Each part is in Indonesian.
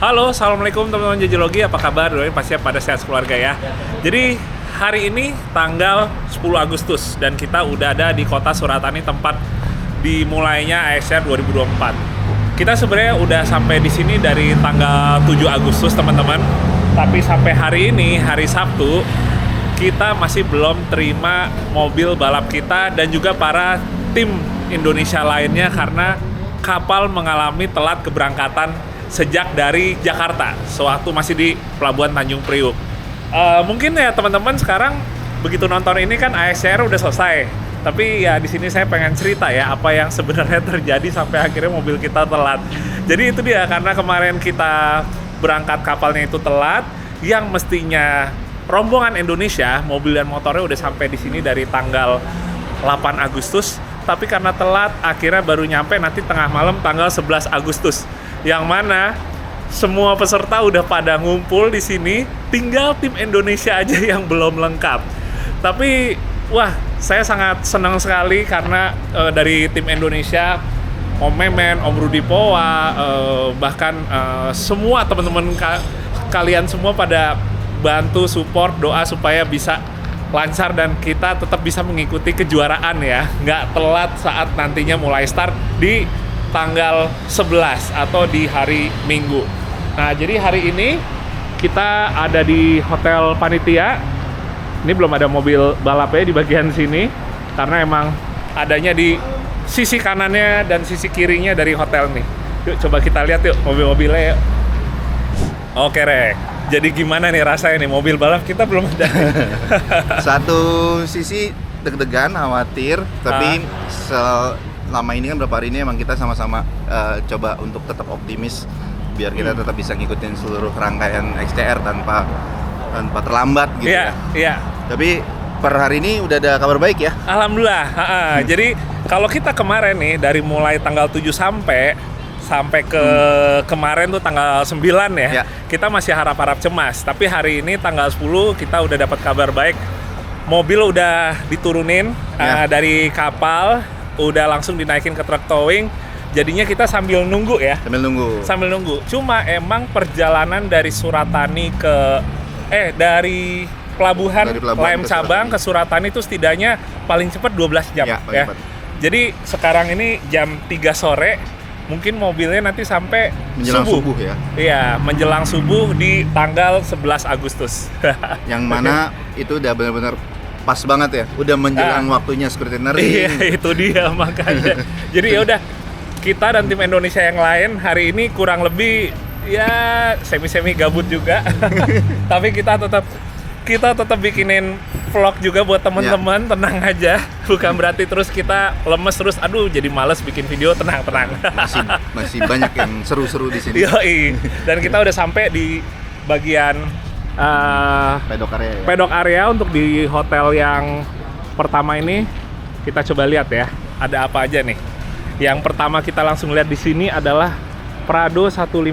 Halo, assalamualaikum teman-teman Jajilogi, apa kabar? Doain pasti pada sehat keluarga ya. Jadi hari ini tanggal 10 Agustus dan kita udah ada di kota Suratani, tempat dimulainya ASR 2024. Kita sebenarnya udah sampai di sini dari tanggal 7 Agustus teman-teman. Tapi sampai hari ini, hari Sabtu, kita masih belum terima mobil balap kita dan juga para tim Indonesia lainnya karena kapal mengalami telat keberangkatan sejak dari Jakarta, sewaktu masih di Pelabuhan Tanjung Priuk. Mungkin ya teman-teman sekarang begitu nonton ini kan ASR udah selesai, tapi ya di sini saya pengen cerita ya apa yang sebenarnya terjadi sampai akhirnya mobil kita telat. Jadi itu dia, karena kemarin kita berangkat kapalnya itu telat, yang mestinya rombongan Indonesia mobil dan motornya udah sampai di sini dari tanggal 8 Agustus, tapi karena telat akhirnya baru nyampe nanti tengah malam tanggal 11 Agustus. Yang mana semua peserta udah pada ngumpul di sini, tinggal tim Indonesia aja yang belum lengkap. Tapi wah, saya sangat senang sekali karena dari tim Indonesia, Om Memen, Om Rudi Poa, bahkan semua teman-teman kalian semua pada bantu support doa supaya bisa lancar dan kita tetap bisa mengikuti kejuaraan ya, nggak telat saat nantinya mulai start di tanggal 11 atau di hari Minggu. Nah, jadi hari ini kita ada di Hotel Panitia. Ini belum ada mobil balapnya di bagian sini karena emang adanya di sisi kanannya dan sisi kirinya dari hotel nih. Yuk coba kita lihat yuk mobil-mobilnya yuk. Oke Rek, jadi gimana nih rasanya nih mobil balap kita belum ada? Satu sisi deg-degan, khawatir, tapi selama ini kan berapa hari ini emang kita sama-sama coba untuk tetap optimis biar kita tetap bisa ngikutin seluruh rangkaian XCR tanpa terlambat gitu ya. Iya. Tapi per hari ini udah ada kabar baik ya? Alhamdulillah. Jadi kalau kita kemarin nih dari mulai tanggal 7 sampai ke kemarin tuh tanggal 9 ya. Kita masih harap-harap cemas. Tapi hari ini tanggal 10 kita udah dapat kabar baik. Mobil udah diturunin dari kapal, udah langsung dinaikin ke truk towing. Jadinya kita sambil nunggu ya. Sambil nunggu. Cuma emang perjalanan dari Suratani dari pelabuhan Lem Cabang ke Suratani itu setidaknya paling cepat 12 jam ya. Jadi sekarang ini jam 3 sore. Mungkin mobilnya nanti sampai menjelang subuh ya. Iya, menjelang subuh di tanggal 11 Agustus. Yang mana itu udah benar-benar pas banget ya. Udah menjelang waktunya scrutineering. Iya, itu dia makanya. Jadi ya udah, kita dan tim Indonesia yang lain hari ini kurang lebih ya semi-semi gabut juga. Tapi kita tetap bikinin vlog juga buat teman-teman, tenang aja. Bukan berarti terus kita lemes terus, aduh jadi males bikin video, tenang. Masih banyak yang seru-seru di sini. Yoi. Dan kita udah sampai di bagian pedok area untuk di hotel yang pertama ini. Kita coba lihat ya, ada apa aja nih. Yang pertama kita langsung lihat di sini adalah Prado 150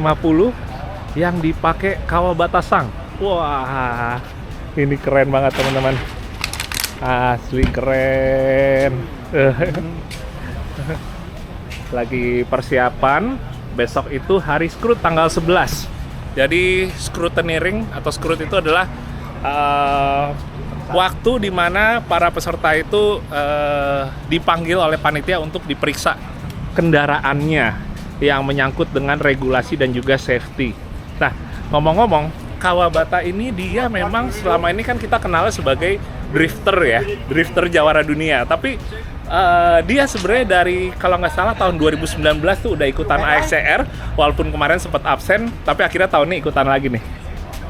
yang dipakai Kawabata Sang. Wah, ini keren banget teman-teman. Asli keren. Lagi persiapan, besok itu hari Scrut tanggal 11. Jadi scrutineering atau Scrut itu adalah waktu di mana para peserta itu dipanggil oleh panitia untuk diperiksa kendaraannya yang menyangkut dengan regulasi dan juga safety. Nah, ngomong-ngomong, Kawabata ini dia memang selama ini kan kita kenalnya sebagai drifter jawara dunia. Tapi dia sebenarnya dari kalau nggak salah tahun 2019 tuh udah ikutan ASCR, walaupun kemarin sempat absen, tapi akhirnya tahun ini ikutan lagi nih.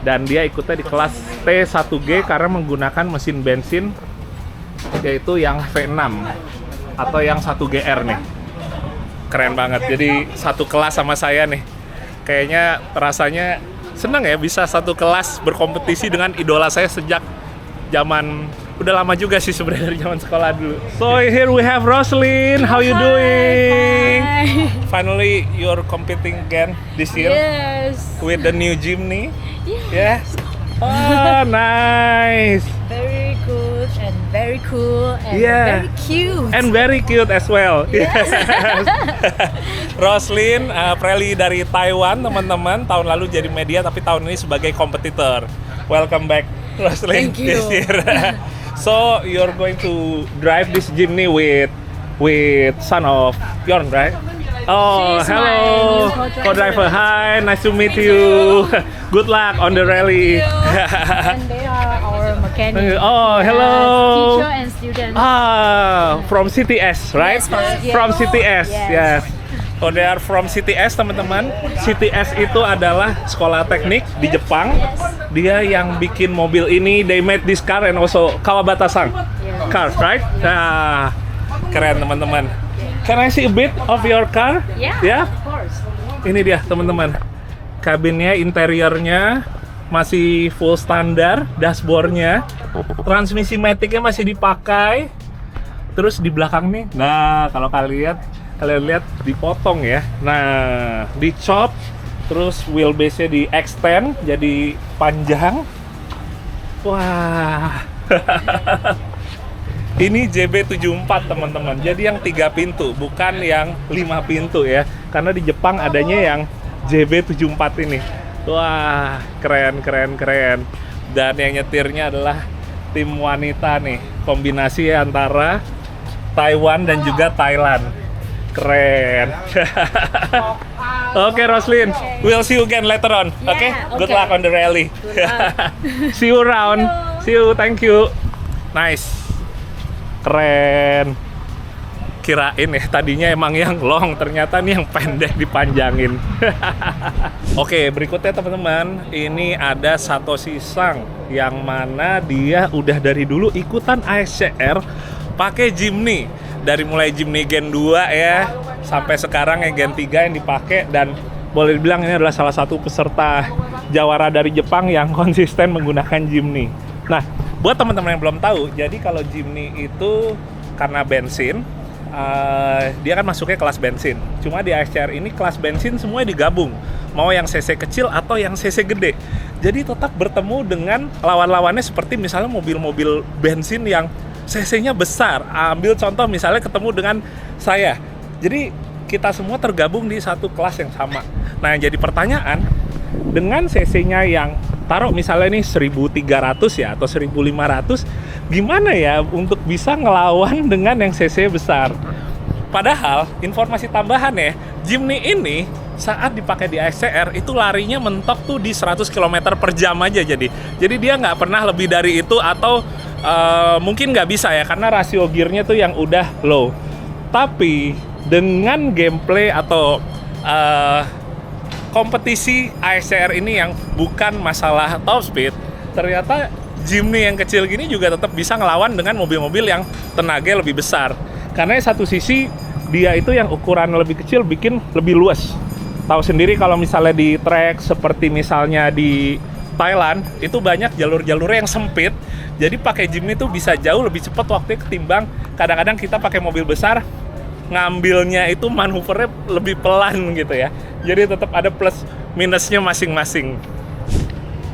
Dan dia ikutnya di kelas T1G karena menggunakan mesin bensin yaitu yang V6 atau yang 1GR nih. Keren banget. Jadi satu kelas sama saya nih. Kayaknya rasanya senang ya bisa satu kelas berkompetisi dengan idola saya sejak zaman udah lama juga sih sebenarnya dari zaman sekolah dulu. So here we have Roslyn. How you doing? Hi. Finally you're competing again this year. Yes. With the new Jimny. Yes. Yeah. Oh, nice. Very good and very cool and Yeah. very cute. And very cute as well. Yes. Roslyn Preli dari Taiwan, teman-teman. Tahun lalu jadi media, tapi tahun ini sebagai kompetitor. Welcome back, Roslyn. Thank you. This year. So you're going to drive this Jimny with son of Bjorn, right? Oh, She's my hello, new co-driver. co-driver. Hi, nice to meet you. Good luck on the rally. And they are our mechanic. Oh, hello. Teacher and student. From CTS, right? Yes, from CTS. From CTS, Yes. yes. So they are from CTS, teman-teman. CTS itu adalah sekolah teknik di Jepang. Dia yang bikin mobil ini. They made this car and also Kawabata-san cars, right? Nah, keren teman-teman. Can I see a bit of your car? Yeah, of course. Ini dia teman-teman. Kabinnya, interiornya masih full standar, dashboardnya, transmisi maticnya masih dipakai. Terus di belakang nih, nah kalau kalian lihat dipotong ya. Nah, dicop, terus wheelbase-nya di extend jadi panjang. Wah. Ini JB74 teman-teman. Jadi yang 3 pintu, bukan yang 5 pintu ya. Karena di Jepang adanya yang JB74 ini. Wah, keren. Dan yang nyetirnya adalah tim wanita nih. Kombinasi antara Taiwan dan juga Thailand. Keren. Oke, Roslyn. We'll see you again later on. Yeah, Oke? Good okay. luck on the rally. Good luck. See you around. See you. Thank you. Nice. Keren. Kirain ya, tadinya emang yang long, ternyata nih yang pendek dipanjangin. Oke, berikutnya teman-teman, ini ada Satoshi Sang yang mana dia udah dari dulu ikutan ASCR pakai Jimny. Dari mulai Jimny Gen 2 ya, sampai sekarang yang Gen 3 yang dipakai, dan boleh dibilang ini adalah salah satu peserta jawara dari Jepang yang konsisten menggunakan Jimny. Nah, buat teman-teman yang belum tahu, jadi kalau Jimny itu karena bensin, dia kan masuknya kelas bensin. Cuma di ASCR ini kelas bensin semua digabung, mau yang CC kecil atau yang CC gede. Jadi tetap bertemu dengan lawan-lawannya seperti misalnya mobil-mobil bensin yang CC-nya besar. Ambil contoh misalnya ketemu dengan saya. Jadi kita semua tergabung di satu kelas yang sama. Nah, yang jadi pertanyaan, dengan CC-nya yang taruh misalnya ini 1.300 ya atau 1.500, gimana ya untuk bisa ngelawan dengan yang CC besar? Padahal informasi tambahan ya, Jimny ini saat dipakai di ASCR itu larinya mentok tuh di 100 km per jam aja. Jadi dia nggak pernah lebih dari itu, atau mungkin nggak bisa ya karena rasio gearnya tuh yang udah low. Tapi dengan gameplay atau kompetisi ASCR ini yang bukan masalah top speed, ternyata Jimny yang kecil gini juga tetap bisa ngelawan dengan mobil-mobil yang tenaga lebih besar. Karena satu sisi dia itu yang ukuran lebih kecil bikin lebih luas. Tahu sendiri kalau misalnya di track seperti misalnya di Thailand itu banyak jalur-jalur yang sempit. Jadi pakai Jimny itu bisa jauh lebih cepat waktunya ketimbang kadang-kadang kita pakai mobil besar, ngambilnya itu manuvernya lebih pelan gitu ya. Jadi tetap ada plus minusnya masing-masing.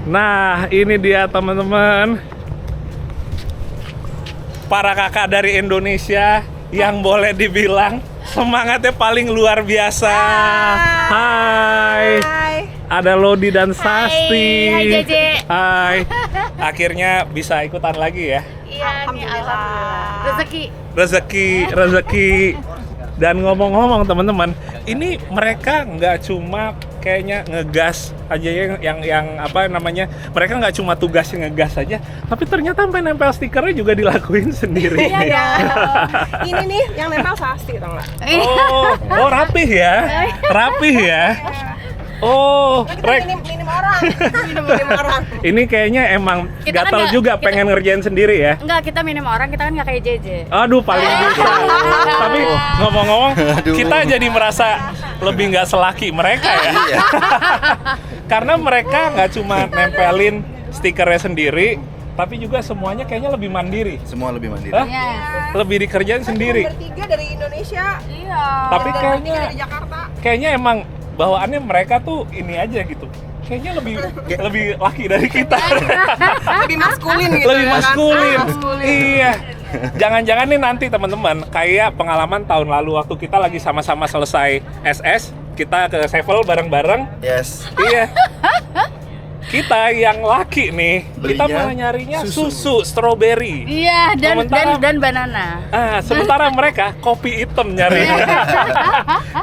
Nah, ini dia teman-teman, para kakak dari Indonesia yang boleh dibilang semangatnya paling luar biasa. Hai. Ada Lodi dan Sasti. Hai Jeje. Hai. Akhirnya bisa ikutan lagi ya. Iya, alhamdulillah. Rezeki. Dan ngomong-ngomong teman-teman, ini mereka nggak cuma kayaknya ngegas aja yang apa namanya, mereka nggak cuma tugasnya ngegas aja, tapi ternyata sampai nempel stikernya juga dilakuin sendiri. Iya. Ini nih yang nempel Sasti, tau nggak? Oh rapih ya. Oh, Kita minim orang. minim orang. Ini kayaknya emang Kita kan gatel nggak- juga kita- pengen ngerjain sendiri ya. Enggak, kita minim orang, kita kan nggak kayak JJ. Aduh, paling bisa. Tapi ngomong-ngomong, Aduh. kita jadi merasa lebih nggak selaki mereka ya. Iya. Karena mereka nggak cuma nempelin stikernya sendiri, tapi juga semuanya kayaknya lebih mandiri. Semua lebih mandiri. Hah? Iya. Lebih dikerjain sendiri. Bertiga dari Indonesia. Iya. Tapi dan kayaknya bertiga dari Jakarta. kayaknya emang bawaannya mereka tuh ini aja gitu. kayaknya lebih laki dari kita. Lebih maskulin gitu. Lebih ya kan? maskulin. Maskulin. Iya. Jangan-jangan nih nanti teman-teman kayak pengalaman tahun lalu waktu kita lagi sama-sama selesai SS, kita ke Sevel bareng-bareng. Yes. Iya. Kita yang laki nih, kita Belinya malah nyarinya susu. susu strawberry. Iya, dan banana. Sementara mereka kopi hitam nyari.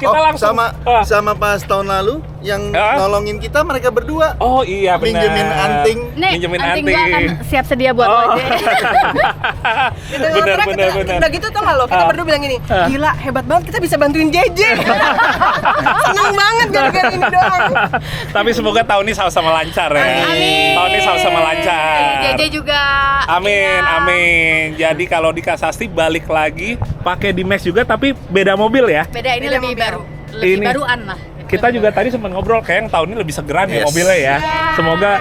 Kita langsung sama pas tahun lalu yang nolongin kita mereka berdua. Oh iya benar. Minjemin anting. Nih, Minjemin anting gua anting. akan siap sedia buat lo aja. Benar. Udah gitu tuh nggak lo, kita berdua bilang gini, gila hebat banget kita bisa bantuin JJ. Seneng banget gara-gara ini doang. Tapi semoga tahun ini sama-sama lancar ya. Amin. Tahun ini sama-sama lancar. JJ juga. Amin, Iya. amin. Jadi kalau di Kasasti balik lagi pakai D-Max juga tapi beda mobil ya. Beda ini Beda lebih mobil. baru. Lebih Ini. baruan lah. Kita juga tadi sempat ngobrol kayak yang tahun ini lebih segeran ya Yes. mobilnya ya. Semoga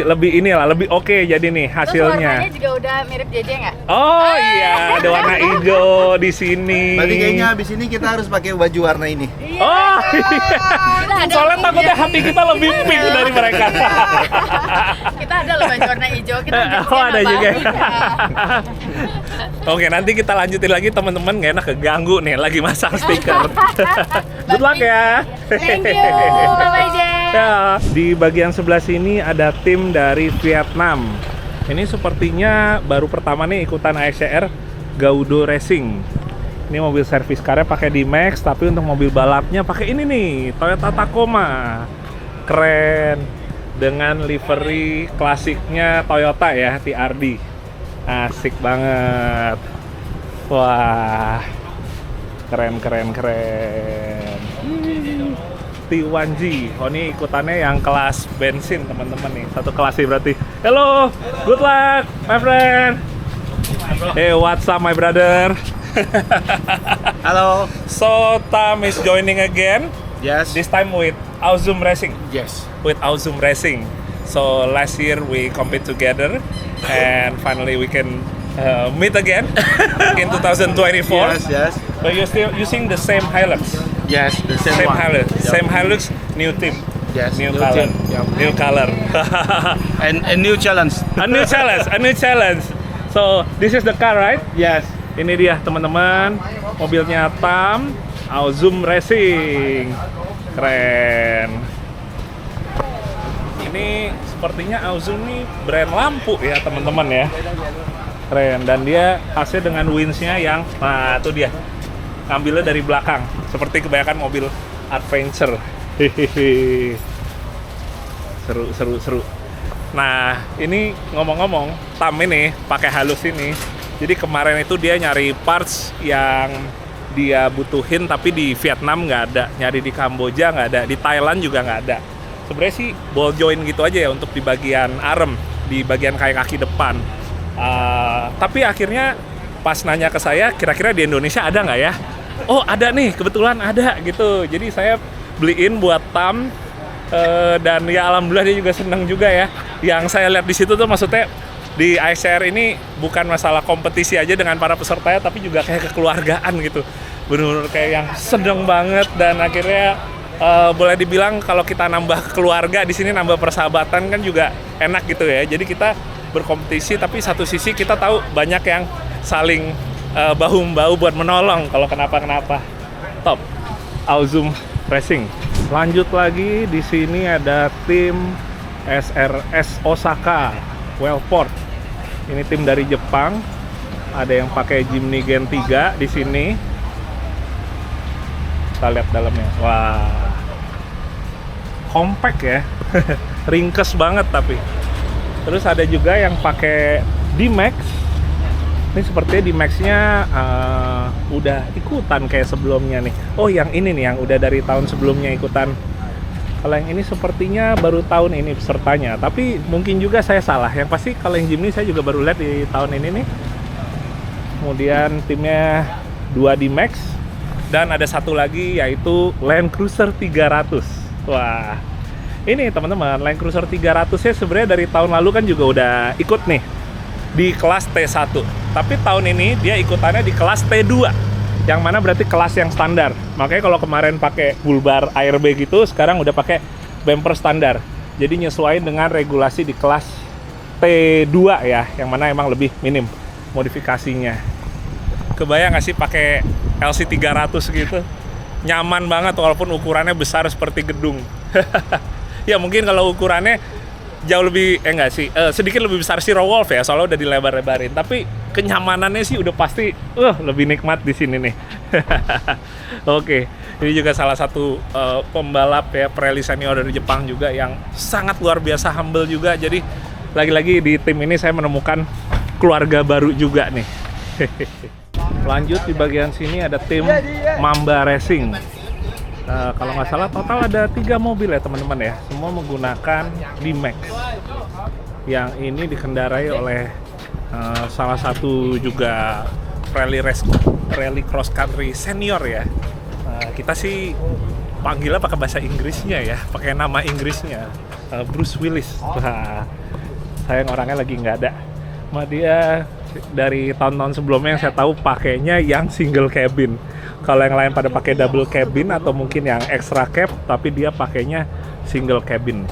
lebih inilah, lebih oke jadi nih Terus hasilnya. warnanya juga udah mirip JJ nggak? Oh iya, ada warna hijau di sini. Berarti kayaknya habis ini kita harus pakai baju warna ini. Oh iya. Kita ada Soalnya yang takutnya hijau. hati kita lebih pink dari mereka. Kita ada loh baju warna hijau. Kita Oh ada apa? juga. Iya. Oke, nanti kita lanjutin lagi teman-teman, nggak enak keganggu nih lagi masang stiker. Good luck ya. Thank you. Bye-bye, Jay. Ya, di bagian sebelah sini ada tim dari Vietnam. Ini sepertinya baru pertama nih ikutan AXCR Gaudo Racing. Ini mobil servis carnya pakai D-Max, tapi untuk mobil balapnya pakai ini nih, Toyota Tacoma. Keren. Dengan livery klasiknya Toyota ya, TRD. Asik banget. Wah. Keren. T1G. Oh ini ikutannya yang kelas bensin teman-teman nih. Satu kelas sih berarti. Hello, good luck my friend. Hey, what's up my brother? Halo. So Tom is joining again. Yes. This time with Awesome Racing. Yes. With Awesome Racing. So last year we compete together and finally we can meet again in 2024. Yes. But you're still using the same Hilux. Yes. The Same one. Hilux. Yep. Same Hilux, new team. Yes. New new color. team. Yep. New color. And a new challenge. A new challenge. So this is the car, right? Yes. Ini dia teman-teman, mobilnya Tam, Awesome Racing. Keren. Ini sepertinya Awesome nih brand lampu ya teman-teman ya. Keren, dan dia AC dengan winch-nya yang, nah itu dia, ngambilnya dari belakang, seperti kebanyakan mobil adventure. Hehehe. Seru. Nah, ini ngomong-ngomong, Tam ini pakai halus ini. Jadi kemarin itu dia nyari parts yang dia butuhin tapi di Vietnam nggak ada, nyari di Kamboja nggak ada, di Thailand juga nggak ada. Sebenarnya sih ball joint gitu aja ya untuk di bagian arm, di bagian kaki depan. Tapi akhirnya pas nanya ke saya, kira-kira di Indonesia ada nggak ya? Oh ada nih, kebetulan ada gitu. Jadi saya beliin buat Tam. Dan ya alhamdulillah dia juga seneng juga ya. Yang saya lihat di situ tuh maksudnya di AXCR ini bukan masalah kompetisi aja dengan para pesertanya, tapi juga kayak kekeluargaan gitu. Bener-bener kayak yang seneng banget, dan akhirnya boleh dibilang kalau kita nambah keluarga di sini, nambah persahabatan kan juga enak gitu ya. Jadi kita berkompetisi tapi satu sisi kita tahu banyak yang saling bahu-membahu buat menolong kalau kenapa-kenapa. Top. Awesome Racing. Lanjut lagi, di sini ada tim SRS Osaka Wellport. Ini tim dari Jepang. Ada yang pakai Jimny Gen 3 di sini. Kita lihat dalamnya. Wah. Compact ya. Ringkes banget tapi. Terus ada juga yang pakai D-Max. Ini sepertinya D-Max-nya udah ikutan kayak sebelumnya nih. Oh, yang ini nih yang udah dari tahun sebelumnya ikutan. Kalau yang ini sepertinya baru tahun ini pesertanya. Tapi mungkin juga saya salah. Yang pasti kalau yang Jimny saya juga baru lihat di tahun ini nih. Kemudian timnya 2 D-Max. Dan ada satu lagi yaitu Land Cruiser 300. Wah, ini teman-teman, Land Cruiser 300-nya sebenarnya dari tahun lalu kan juga udah ikut nih di kelas T1. Tapi tahun ini dia ikutannya di kelas T2, yang mana berarti kelas yang standar. Makanya kalau kemarin pakai bull bar ARB gitu, sekarang udah pakai bumper standar. Jadi nyesuaiin dengan regulasi di kelas T2 ya, yang mana emang lebih minim modifikasinya. Kebayang nggak sih pakai LC 300 gitu? Nyaman banget walaupun ukurannya besar seperti gedung. Ya mungkin kalau ukurannya jauh lebih, enggak sih, sedikit lebih besar Zero Wolf ya, soalnya udah dilebar-lebarin. Tapi kenyamanannya sih udah pasti lebih nikmat di sini nih. Oke, ini juga salah satu pembalap ya, Pirelli senior dari Jepang juga yang sangat luar biasa humble juga. Jadi lagi-lagi di tim ini saya menemukan keluarga baru juga nih. Lanjut di bagian sini ada tim Mamba Racing. Kalau nggak salah total ada 3 mobil ya teman-teman ya. Semua menggunakan D-Max. Yang ini dikendarai oleh salah satu juga Rally Cross Country senior ya. Kita sih panggilnya pakai bahasa Inggrisnya ya, pakai nama Inggrisnya, Bruce Willis. Wah, sayang orangnya lagi nggak ada. Dia dari tahun-tahun sebelumnya yang saya tahu pakainya yang single cabin. Kalau yang lain pada pakai double cabin atau mungkin yang extra cab, tapi dia pakainya single cabin.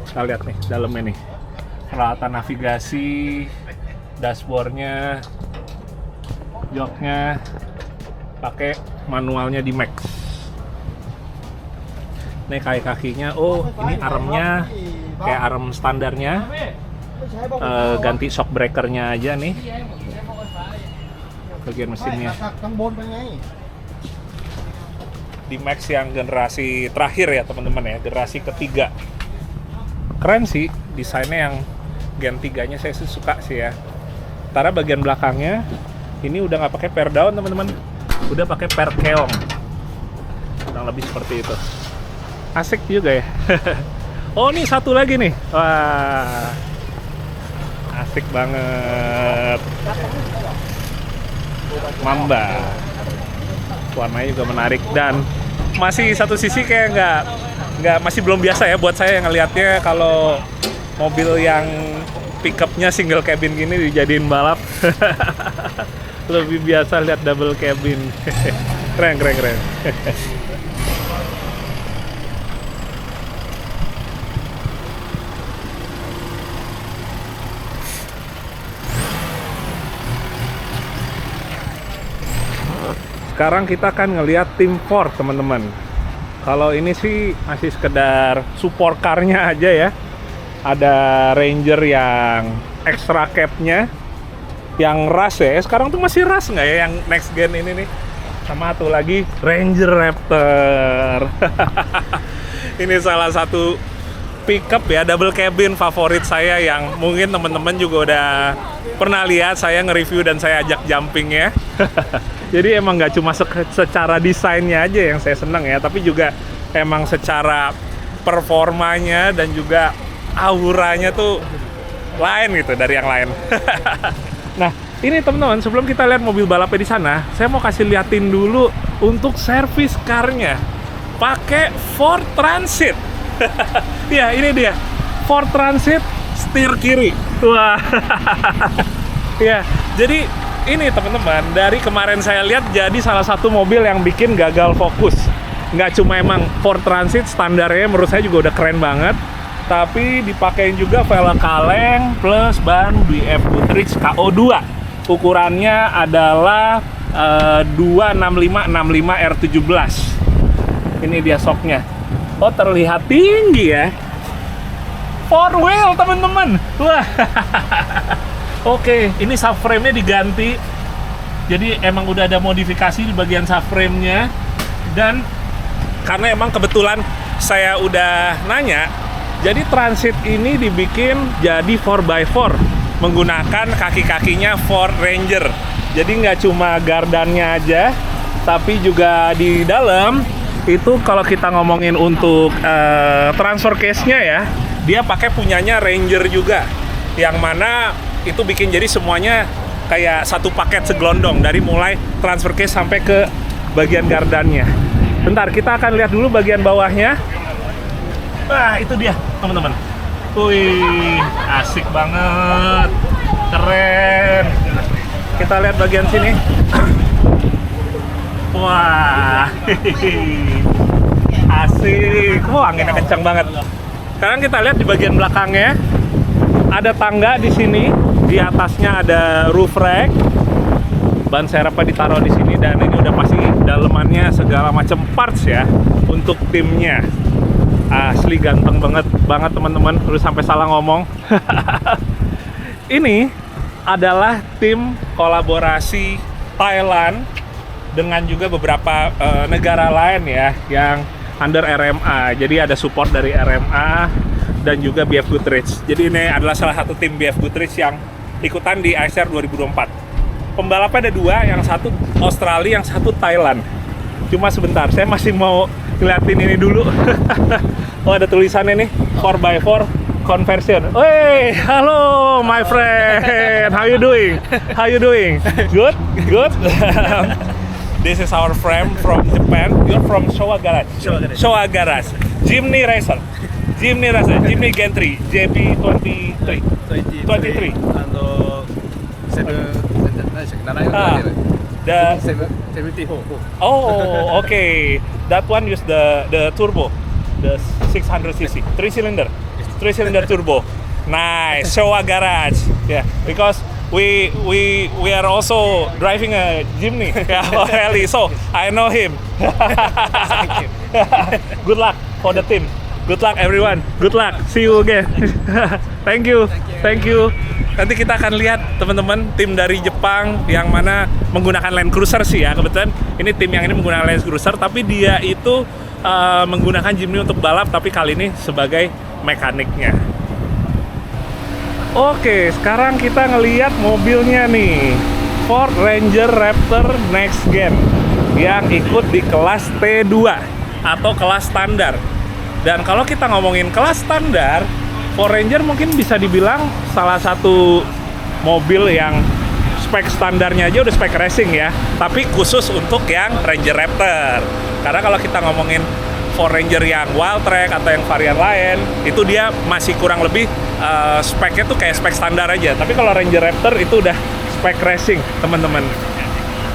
Kita lihat nih dalamnya nih, peralatan navigasi, dashboardnya, joknya, pakai manualnya di Max. Nih kakinya, ini armnya kayak arm standarnya. Ganti shock breakernya aja nih, bagian mesinnya di Max yang generasi terakhir ya teman-teman ya, generasi ketiga. Keren sih desainnya, yang Gen 3 nya saya suka sih ya. Karena bagian belakangnya ini udah nggak pakai per down teman-teman, udah pakai per keong, kurang lebih seperti itu. Asik juga ya. Oh ini satu lagi nih, wah asik banget, Mamba. Warnanya juga menarik dan masih satu sisi kayak nggak masih belum biasa ya buat saya yang ngelihatnya kalau mobil yang pickupnya single cabin gini dijadiin balap. Lebih biasa lihat double cabin. Keren. Sekarang kita akan ngelihat tim Ford teman-teman. Kalau ini sih masih sekedar support car-nya aja ya. Ada Ranger yang extra cab-nya, yang rush ya. Sekarang tuh masih rush nggak ya yang next gen ini nih? Sama satu lagi Ranger Raptor. Ini salah satu pickup ya, double cabin favorit saya yang mungkin teman-teman juga udah pernah lihat saya nge-review dan saya ajak jumping ya. Jadi emang nggak cuma secara desainnya aja yang saya seneng ya, tapi juga emang secara performanya dan juga auranya tuh lain gitu dari yang lain. Nah ini teman-teman, sebelum kita lihat mobil balapnya di sana, saya mau kasih liatin dulu untuk servis car-nya pakai Ford Transit. Ya ini dia Ford Transit setir kiri. Wah. Ya jadi ini teman-teman, dari kemarin saya lihat jadi salah satu mobil yang bikin gagal fokus. Nggak cuma emang Ford Transit standarnya menurut saya juga udah keren banget, tapi dipakein juga velg kaleng plus ban BF Goodrich KO2. Ukurannya adalah 265/65 R17. Ini dia shocknya. Oh terlihat tinggi ya. 4 wheel teman-teman. Wah. Oke, ini subframe-nya diganti. Jadi emang udah ada modifikasi di bagian subframe-nya. Dan karena emang kebetulan saya udah nanya, jadi Transit ini dibikin jadi 4x4 menggunakan kaki-kakinya Ford Ranger. Jadi nggak cuma gardannya aja, tapi juga di dalam itu kalau kita ngomongin untuk transfer case-nya ya, dia pakai punyanya Ranger juga. Yang mana itu bikin jadi semuanya kayak satu paket segelondong, dari mulai transfer case sampai ke bagian gardannya. Bentar, kita akan lihat dulu bagian bawahnya. Wah, itu dia teman-teman. Wih, asik banget, keren. Kita lihat bagian sini. Wah, asik. Wah, anginnya kencang banget. Sekarang kita lihat di bagian belakangnya ada tangga di sini, di atasnya ada roof rack. Ban serepnya ditaruh di sini dan ini udah pasti dalemannya segala macam parts ya untuk timnya. Asli ganteng banget teman-teman. Udah sampai salah ngomong. Ini adalah tim kolaborasi Thailand dengan juga beberapa negara lain ya yang under RMA. Jadi ada support dari RMA dan juga BF Goodrich. Jadi ini adalah salah satu tim BF Goodrich yang ikutan di ICR 2024. Pembalapnya ada dua, yang satu Australia, yang satu Thailand. Cuma sebentar, saya masih mau ngeliatin ini dulu. Oh, ada tulisannya nih, 4x4 conversion. Hey, halo my friend. How you doing? How you doing? Good? Good? This is our friend from Japan. You're from Showa Garage. Showa Garage. Jimny Racer. Jimny Gantry. JP23. 23. The 74. Oh, okay. That one use the turbo, the 600cc, 3-cylinder turbo. Nice, Showa Garage. Yeah, because we are also driving a Jimny, rally, so I know him. Thank you. Good luck for the team. Good luck everyone. Good luck. See you again. Thank you. Thank you. Nanti kita akan lihat teman-teman tim dari Jepang yang mana menggunakan Land Cruiser sih ya. Kebetulan ini tim yang ini menggunakan Land Cruiser, tapi dia itu menggunakan Jimny untuk balap, tapi kali ini sebagai mekaniknya. Oke, sekarang kita ngelihat mobilnya nih, Ford Ranger Raptor Next Gen yang ikut di kelas T2 atau kelas standar. Dan kalau kita ngomongin kelas standar, Ford Ranger mungkin bisa dibilang salah satu mobil yang spek standarnya aja udah spek racing ya, tapi khusus untuk yang Ranger Raptor. Karena kalau kita ngomongin Ford Ranger yang wild track atau yang varian lain, itu dia masih kurang lebih speknya tuh kayak spek standar aja. Tapi kalau Ranger Raptor itu udah spek racing, teman-teman.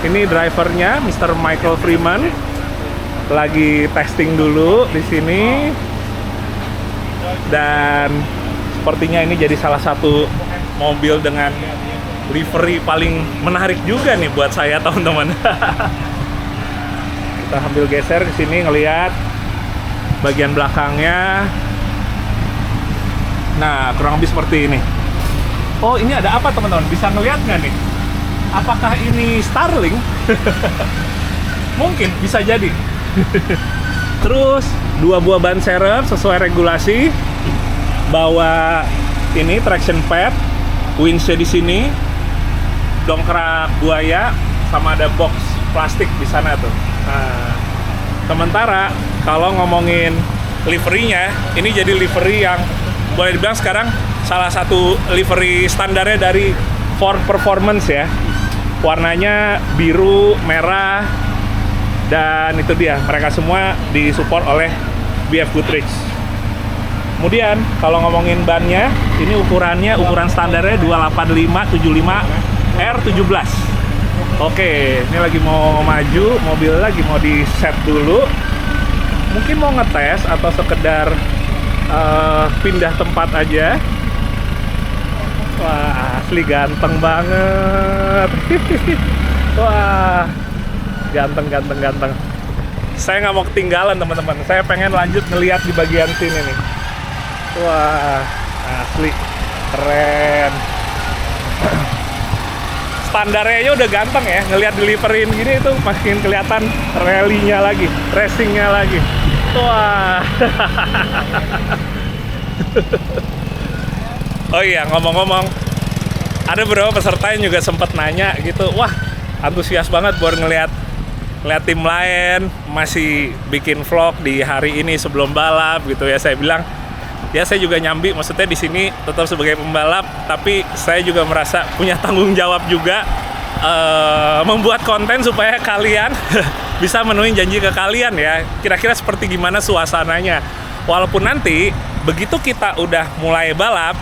Ini drivernya Mr. Michael Freeman lagi testing dulu di sini. Dan sepertinya ini jadi salah satu mobil dengan livery paling menarik juga nih buat saya, teman-teman. Kita ambil geser ke sini ngelihat bagian belakangnya. Nah, kurang lebih seperti ini. Oh, ini ada apa teman-teman? Bisa ngelihat nggak nih? Apakah ini Starling? Mungkin, bisa jadi. Terus, 2 buah ban serep sesuai regulasi. Bawa ini traction pad, winch-nya di sini, dongkrak buaya, sama ada box plastik di sana tuh. Nah, sementara kalau ngomongin liverynya, ini jadi livery yang boleh dibilang sekarang salah satu livery standarnya dari Ford Performance ya. Warnanya biru, merah, dan itu dia, mereka semua disupport oleh BF Goodrich. Kemudian kalau ngomongin bannya, ini ukuran standarnya 285/75 R17. Oke, ini lagi mau maju, mobil lagi mau di set dulu. Mungkin mau ngetes atau sekedar pindah tempat aja. Wah, asli ganteng banget. Wah, ganteng. Saya nggak mau ketinggalan teman-teman. Saya pengen lanjut ngeliat di bagian sini nih. Wah, asli keren. Standarnya aja udah ganteng ya. Ngeliat deliveryin gini itu makin kelihatan rally-nya lagi, racing-nya lagi. Wah. Oh iya, ngomong-ngomong, ada beberapa peserta yang juga sempat nanya gitu, wah antusias banget buat ngeliat tim lain masih bikin vlog di hari ini sebelum balap gitu ya. Saya bilang, ya saya juga nyambi, maksudnya di sini tetap sebagai pembalap, tapi saya juga merasa punya tanggung jawab juga membuat konten supaya kalian bisa memenuhi janji ke kalian ya. Kira-kira seperti gimana suasananya. Walaupun nanti begitu kita udah mulai balap,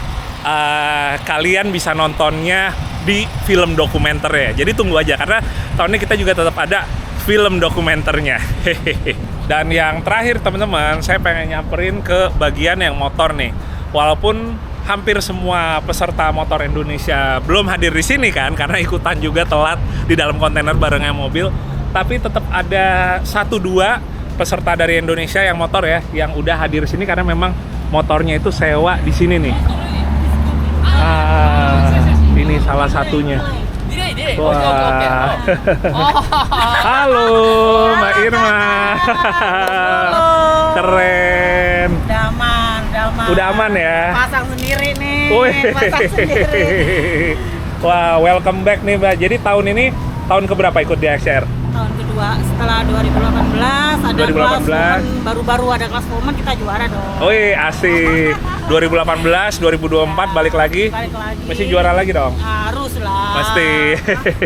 kalian bisa nontonnya di film dokumenter ya. Jadi tunggu aja, karena tahun ini kita juga tetap ada film dokumenternya. Hehehe. Dan yang terakhir teman-teman, saya pengen nyamperin ke bagian yang motor nih. Walaupun hampir semua peserta motor Indonesia belum hadir di sini kan, karena ikutan juga telat di dalam kontainer barengnya mobil. Tapi tetap ada 1-2 peserta dari Indonesia yang motor ya, yang udah hadir sini karena memang motornya itu sewa di sini nih. Ini salah satunya. Wah. Halo, Mbak Irma. Keren. Udah aman ya? Pasang sendiri nih. Wih. Pasang sendiri. Wah, welcome back nih Mbak. Jadi tahun ini tahun keberapa ikut di AXR? Tahun kedua setelah 2018 ada 2018. kelas woman, baru-baru ada kelas woman, kita juara dong. Wih, asik. 2018, 2024 balik lagi. Balik lagi. Masih juara lagi dong? Harus lah. Pasti.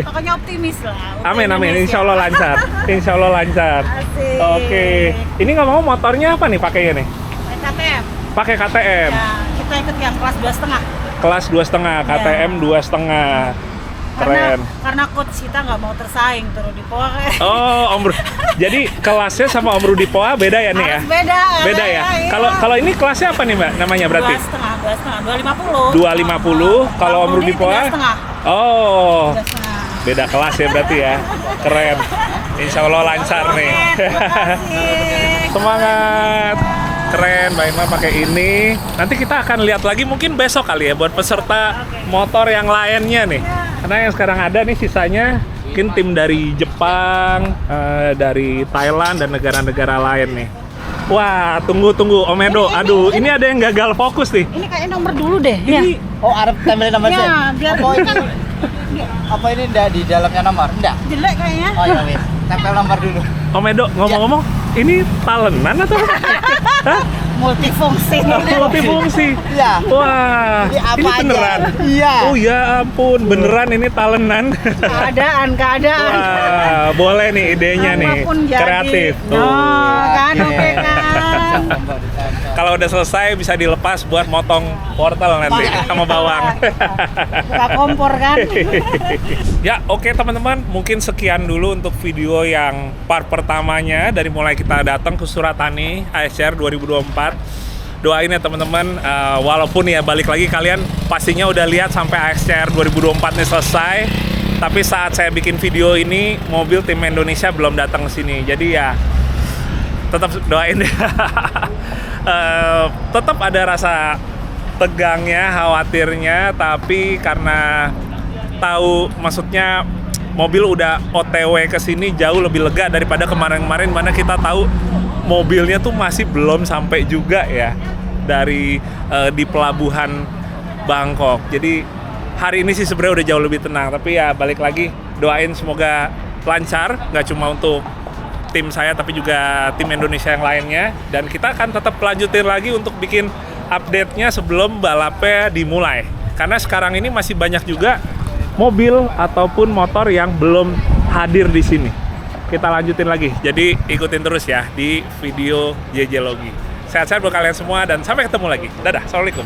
Pokoknya optimis lah. untuk Amin, amin. Indonesia. Insya Allah lancar. Insya Allah lancar. Asik. Oke. Ini ngomong motornya apa nih pakainya nih? KTM. Pakai KTM. Ya, kita ikut yang kelas 2,5. Kelas 2,5, KTM 2,5. Keren. Karena coach kita nggak mau tersaing terus di Poa. Oh, Om Ru. Jadi kelasnya sama Om Rudi Poa beda ya nih ya? Harus beda. Beda ya. Kalau ini kelasnya apa nih Mbak? Namanya berarti? 2,5, 250. 250. Kalau Om Rudi Poa? 3,5. Oh, 3,5. beda kelas ya berarti ya. Keren. Insya Allah lancar nih. Semangat. Keren, Mbak Irma pakai ini. Nanti kita akan lihat lagi mungkin besok kali ya buat peserta motor yang lainnya nih. Karena yang sekarang ada nih sisanya mungkin tim dari Jepang, dari Thailand dan negara-negara lain nih. Wah, tunggu Om Edo. Aduh, ini ada yang gagal fokus nih. Ini kayaknya nomor dulu deh. Ini Oh, Arab tempelin nomor Ya, saya? biar Apa ini? Apa ini enggak di dalamnya nomor? Enggak. jelek kayaknya. Oh ya wis. Tempel nomor dulu. Om Edo ngomong-ngomong, ini talenan atau apa? Hah? Multifungsi. Multifungsi. Iya. Wah, Ini apa ini aja? beneran. Iya. Oh ya ampun, beneran ini talenan. Keadaan. Wah, boleh nih idenya nih. Apapun jadi. Kreatif. Oh, kan Oke. oke kan. Nomor ditempel. Kalau udah selesai bisa dilepas buat motong wortel nanti sama bawang. Buka kompor kan. Ya, oke teman-teman, mungkin sekian dulu untuk video yang part pertamanya dari mulai kita datang ke Suratani AXR 2024. Doain ya teman-teman, walaupun ya balik lagi kalian pastinya udah lihat sampai AXR 2024 ini selesai. Tapi saat saya bikin video ini, mobil tim Indonesia belum datang ke sini. Jadi ya tetap doain ya. Tetap ada rasa tegangnya, khawatirnya, tapi karena tahu maksudnya mobil udah OTW ke sini jauh lebih lega daripada kemarin-kemarin mana kita tahu mobilnya tuh masih belum sampai juga ya dari di pelabuhan Bangkok. Jadi hari ini sih sebenarnya udah jauh lebih tenang, tapi ya balik lagi doain semoga lancar, nggak cuma untuk tim saya tapi juga tim Indonesia yang lainnya, dan kita akan tetap lanjutin lagi untuk bikin update-nya sebelum balapnya dimulai. Karena sekarang ini masih banyak juga mobil ataupun motor yang belum hadir di sini. Kita lanjutin lagi. Jadi ikutin terus ya di video JJ Logi. Sehat-sehat buat kalian semua dan sampai ketemu lagi. Dadah. Assalamualaikum.